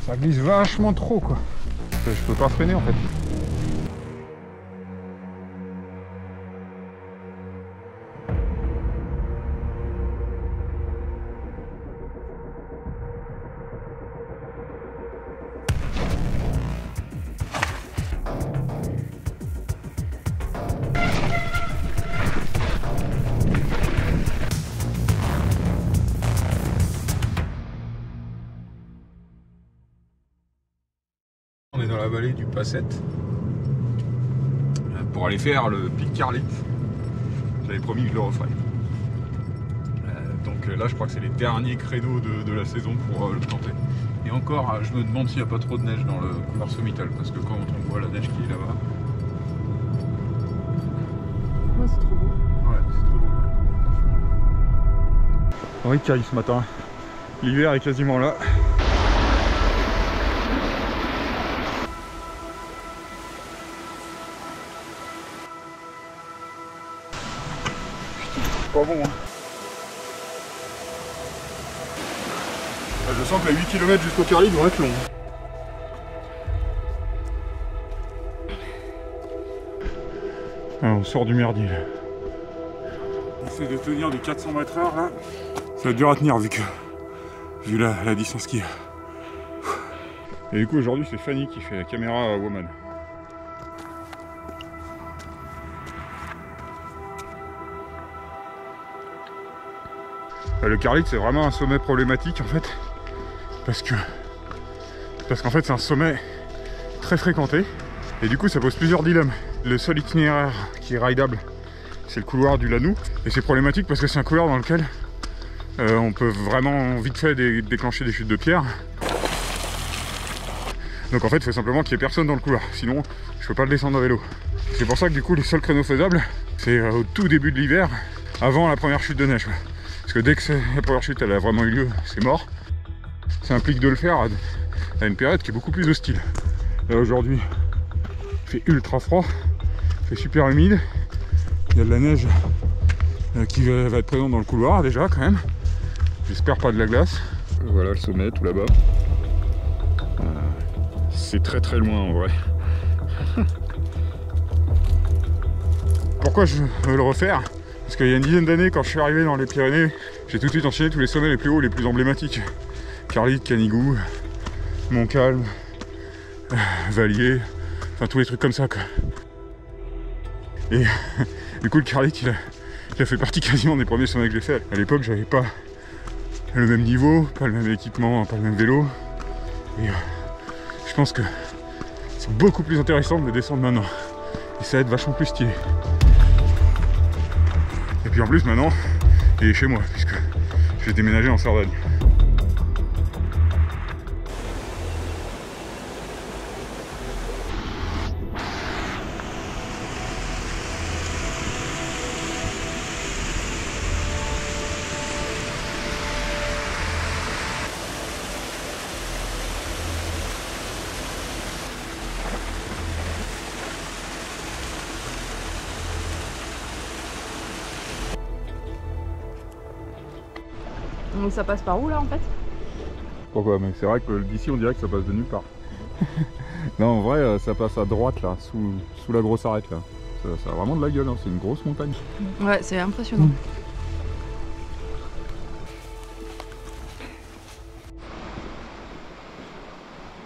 Ça glisse vachement trop quoi. Je peux pas freiner en fait. On est dans la vallée du Passette pour aller faire le pic Carlit. J'avais promis que je le referais. Donc là je crois que c'est les derniers créneaux de la saison pour le tenter. Et encore, je me demande s'il n'y a pas trop de neige dans le couloir sommital parce que quand on voit la neige qui est là-bas. Ouais, c'est trop beau. Ouais, c'est trop beau. Henri caille ce matin. L'hiver est quasiment là. Pas bon hein. Je sens que les 8 km jusqu'au Carlit vont être longs. Ah, on sort du merdier là. On essaie de tenir du 400 m/h là. Ça va être dur à tenir vu la distance qu'il y a. Et du coup aujourd'hui c'est Fanny qui fait la caméra woman. Le Carlit c'est vraiment un sommet problématique en fait parce qu'en fait c'est un sommet très fréquenté et du coup ça pose plusieurs dilemmes. Le seul itinéraire qui est rideable c'est le couloir du Lanou et c'est problématique parce que c'est un couloir dans lequel on peut vraiment vite fait déclencher des chutes de pierre. Donc en fait il faut simplement qu'il n'y ait personne dans le couloir, sinon je peux pas le descendre à vélo. C'est pour ça que du coup les seuls créneaux faisables c'est au tout début de l'hiver, avant la première chute de neige. Parce que dès que la première chute elle a vraiment eu lieu, c'est mort. Ça implique de le faire à une période qui est beaucoup plus hostile. Là aujourd'hui, il fait ultra froid, il fait super humide. Il y a de la neige qui va être présente dans le couloir déjà quand même. J'espère pas de la glace. Voilà le sommet tout là-bas. C'est très très loin en vrai. Pourquoi je veux le refaire ? Parce qu'il y a une dizaine d'années, quand je suis arrivé dans les Pyrénées, j'ai tout de suite enchaîné tous les sommets les plus hauts, les plus emblématiques. Carlit, Canigou, Montcalm, Vallier, enfin tous les trucs comme ça quoi. Et du coup le Carlit il a fait partie quasiment des premiers sommets que j'ai fait. À l'époque j'avais pas le même niveau, pas le même équipement, pas le même vélo. Et je pense que c'est beaucoup plus intéressant de descendre maintenant. Et ça va être vachement plus stylé. Et puis en plus maintenant, il est chez moi, puisque je vais déménager en Sardaigne. Donc ça passe par où là en fait? Pourquoi? Mais c'est vrai que d'ici on dirait que ça passe de nulle part. Non en vrai ça passe à droite là, sous la grosse arête là. Ça a vraiment de la gueule, hein. C'est une grosse montagne. Ouais, c'est impressionnant.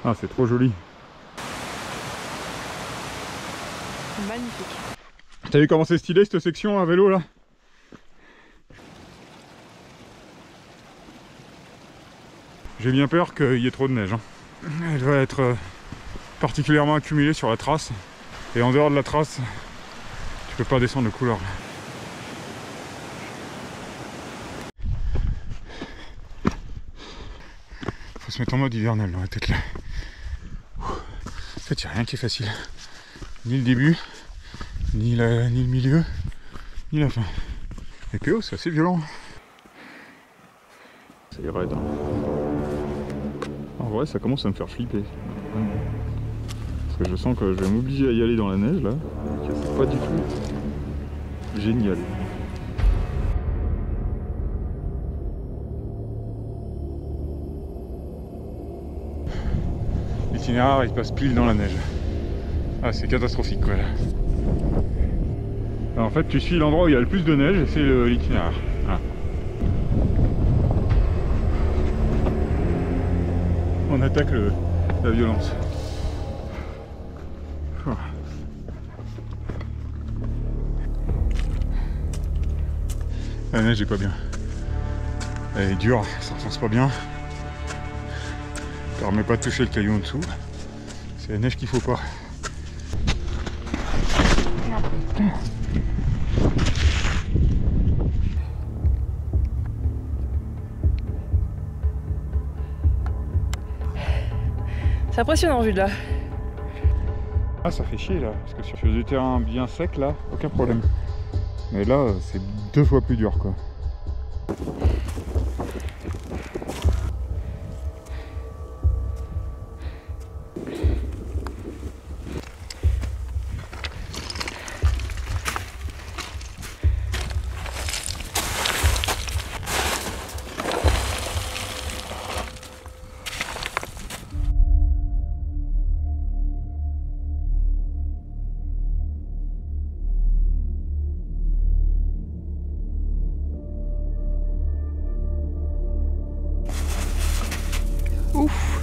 Ah c'est trop joli. Magnifique. T'as vu comment c'est stylé cette section à vélo là? J'ai bien peur qu'il y ait trop de neige. Hein. Elle va être particulièrement accumulée sur la trace. Et en dehors de la trace, tu peux pas descendre le couloir. Faut se mettre en mode hivernal dans la tête là. En fait, il n'y a rien qui est facile. Ni le début, ni le milieu, ni la fin. Et PO, c'est assez violent. C'est raide. Hein. En vrai, ça commence à me faire flipper. Parce que je sens que je vais m'obliger à y aller dans la neige là. C'est pas du tout génial. l'itinéraire il passe pile dans la neige. Ah, c'est catastrophique quoi là. Alors, en fait, tu suis l'endroit où il y a le plus de neige et c'est l'itinéraire. Voilà. On attaque la violence. La neige est pas bien. Elle est dure, ça recense pas bien. Ça permet pas de toucher le caillou en dessous. C'est la neige qu'il faut pas. C'est impressionnant vu de là. Ah, ça fait chier là, parce que sur du terrain bien sec là, aucun problème. Mais là, c'est 2 fois plus dur quoi. Ouf.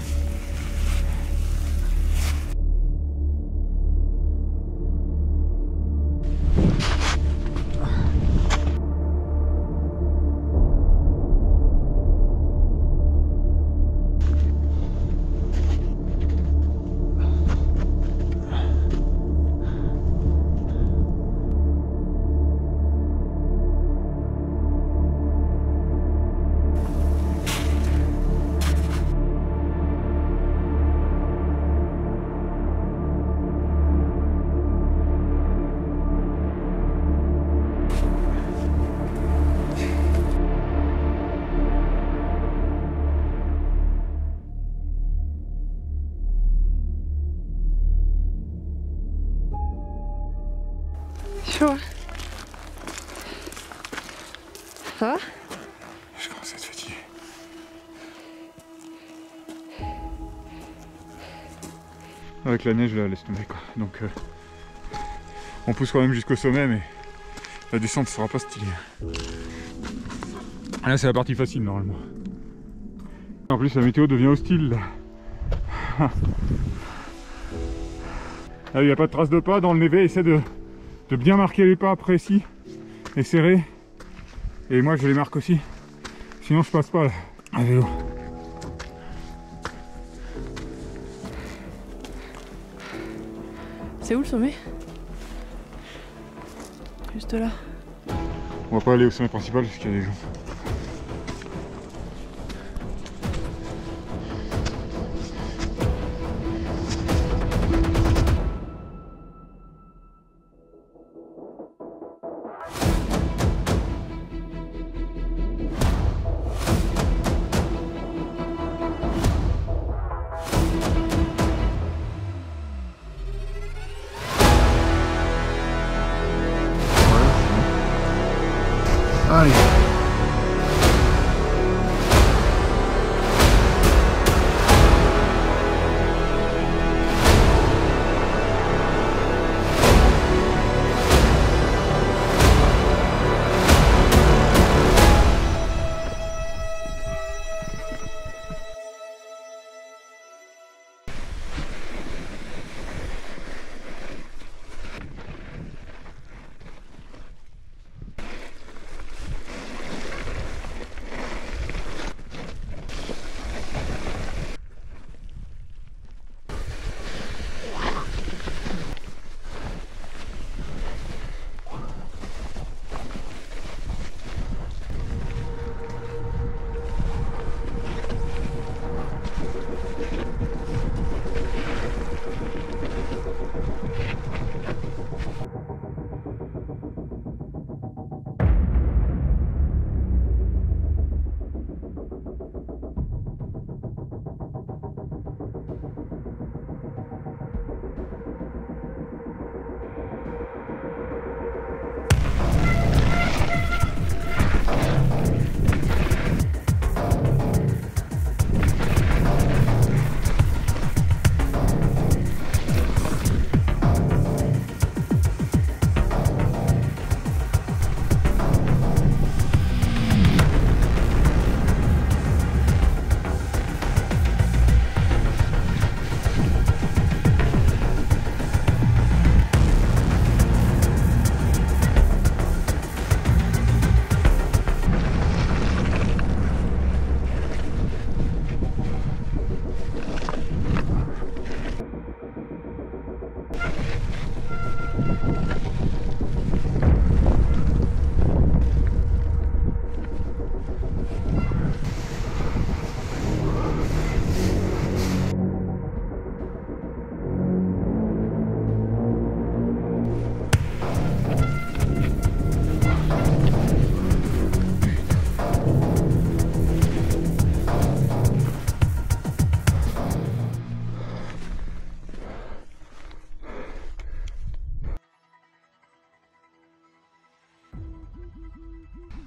Chaud. Ça va? Je commence à être fatigué. Avec la neige là, laisse tomber quoi. Donc on pousse quand même jusqu'au sommet, mais la descente sera pas stylée. Là c'est la partie facile normalement. En plus la météo devient hostile là. Là il n'y a pas de traces de pas dans le névé, essaie de bien marquer les pas précis et serrés. Et moi je les marque aussi. Sinon je passe pas là, à vélo. C'est où le sommet? Juste là. On va pas aller au sommet principal parce qu'il y a des gens. Allez.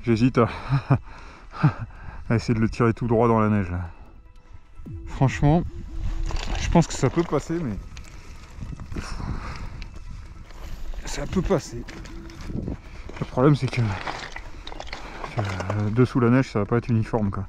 J'hésite à essayer de le tirer tout droit dans la neige là. Franchement, je pense que ça peut passer, mais ça peut passer. Le problème c'est que dessous la neige ça va pas être uniforme quoi.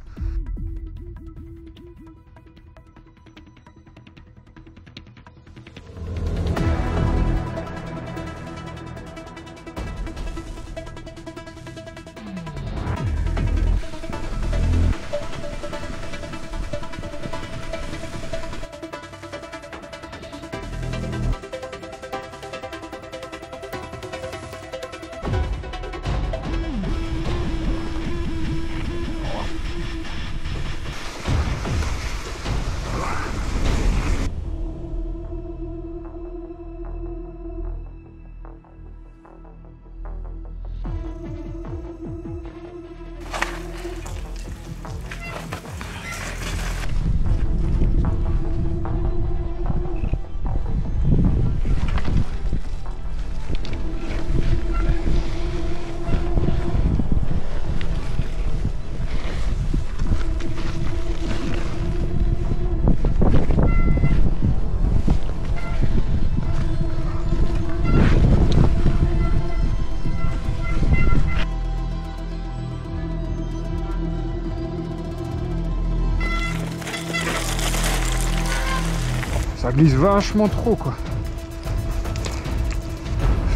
Ça glisse vachement trop quoi.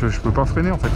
Je peux pas freiner en fait.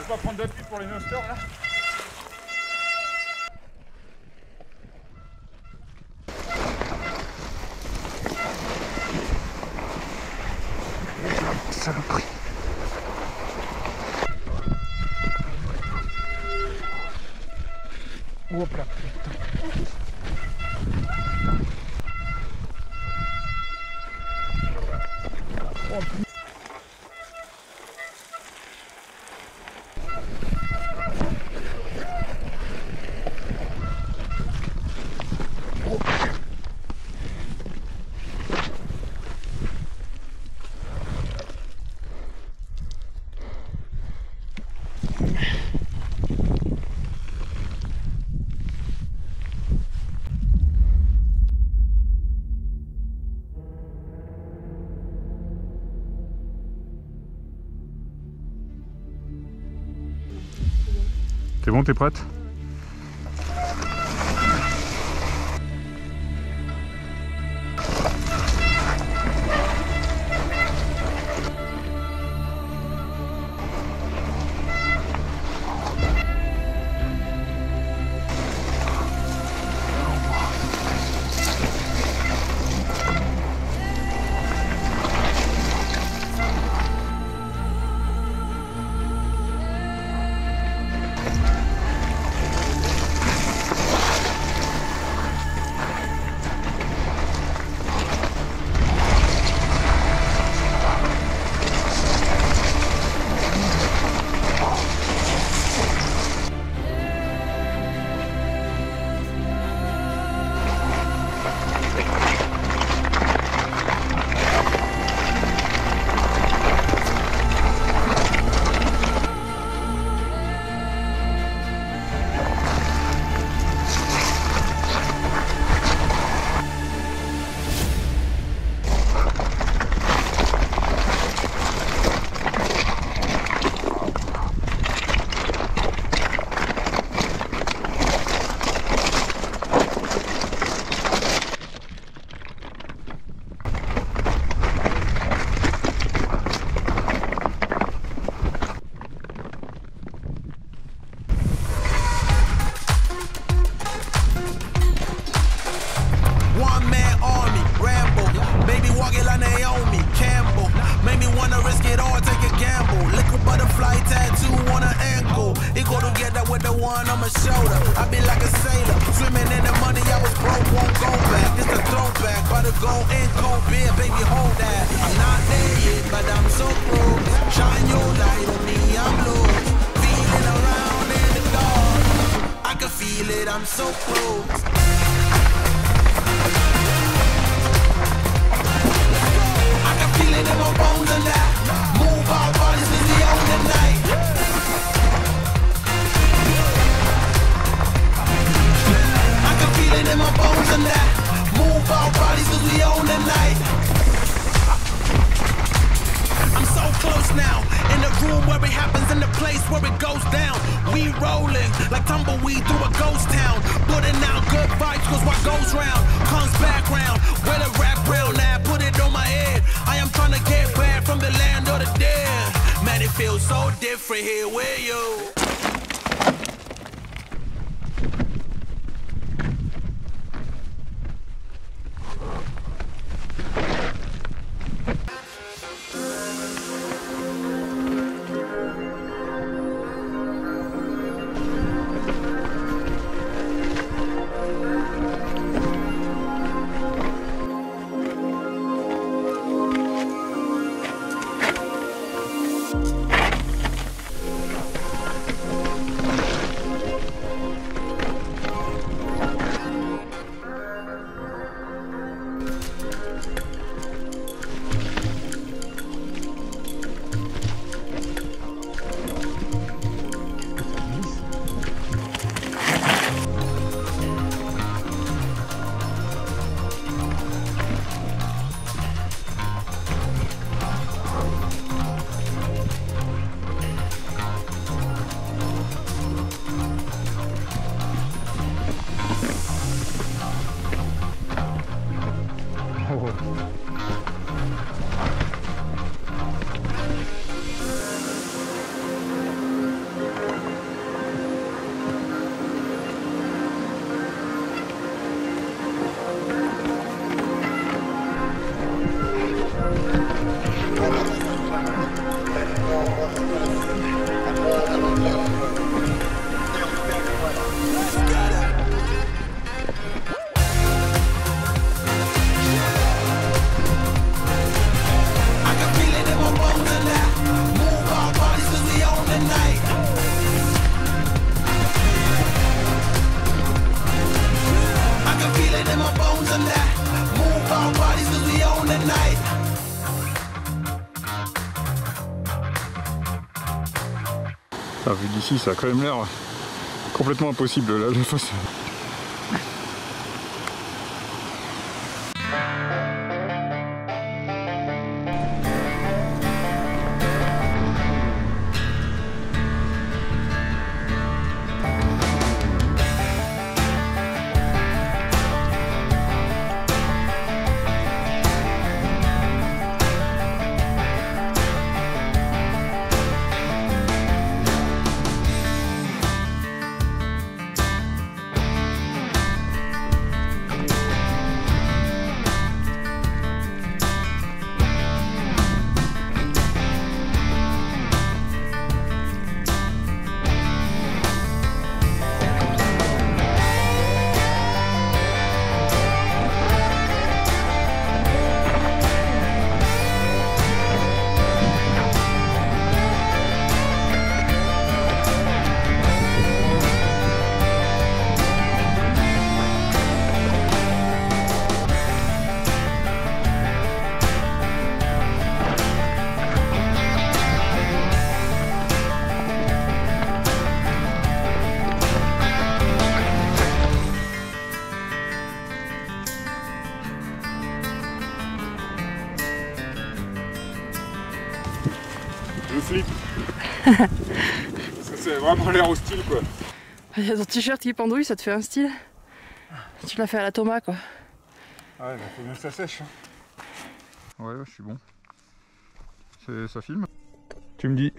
Pas prendre d'appui pour les nosters là. Saloperie. Hop là, putain. Oh, putain. C'est bon, t'es prête? butterfly tattoo on her ankle. It go together with the one on my shoulder. I be like a sailor, swimming in the money. I was broke, won't go back. It's a throwback, but to go in cold beer, baby, hold that. I'm not there yet, but I'm so close. Shine your light on me, I'm low. Feeling around in the dark. I can feel it, I'm so close. I can feel it in my bones and that. Move our bodies to the own the night. I can feel it in my bones and that. Move our bodies to the own the night. I'm so close now, in the room where it happens, in the place where it goes down. We rolling like tumbleweed through a ghost town. Putting out good vibes, cause what goes round comes back round. Where the rap round now, put it on my head. I am trying to get back from the land of the dead. Man, it feels so different here with you. Ah, vu d'ici, ça a quand même l'air complètement impossible là, la face. Je flippe. Parce que c'est vraiment l'air hostile quoi. Il y a ton t-shirt qui pendouille, ça te fait un style. Tu l'as fait à la Thomas quoi. Ouais, bah faut bien que ça sèche. Ouais, je suis bon. Ça filme. Tu me dis.